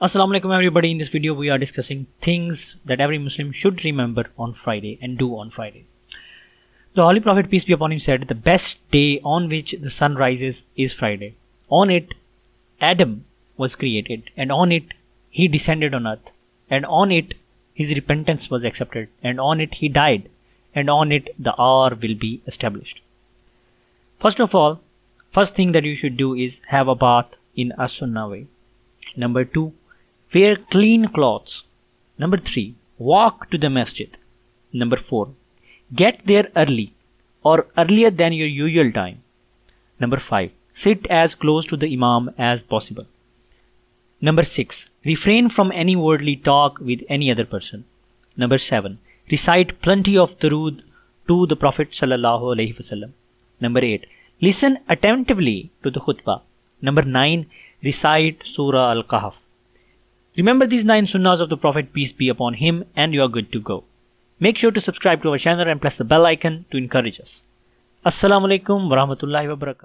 Assalamu alaikum everybody. In this video we are discussing things that every Muslim should remember on Friday and do on Friday. The Holy Prophet peace be upon him said, the best day on which the sun rises is Friday. On it Adam was created, and on it he descended on earth, and on it his repentance was accepted, and on it he died, and on it the hour will be established. First of all, first thing that you should do is have a bath in a sunnah way. Number 2, wear clean clothes. Number 3, walk to the masjid. Number 4, get there early or earlier than your usual time. Number 5, sit as close to the imam as possible. Number 6, refrain from any worldly talk with any other person. Number 7, recite plenty of durood to the Prophet sallallahu alaihi wasallam. Number 8, listen attentively to the khutbah. Number 9, recite Surah Al-Kahf. Remember these 9 sunnahs of the Prophet peace be upon him and you are good to go. Make sure to subscribe to our channel and press the bell icon to encourage us. Assalamu alaikum wa rahmatullahi wa barakatuh.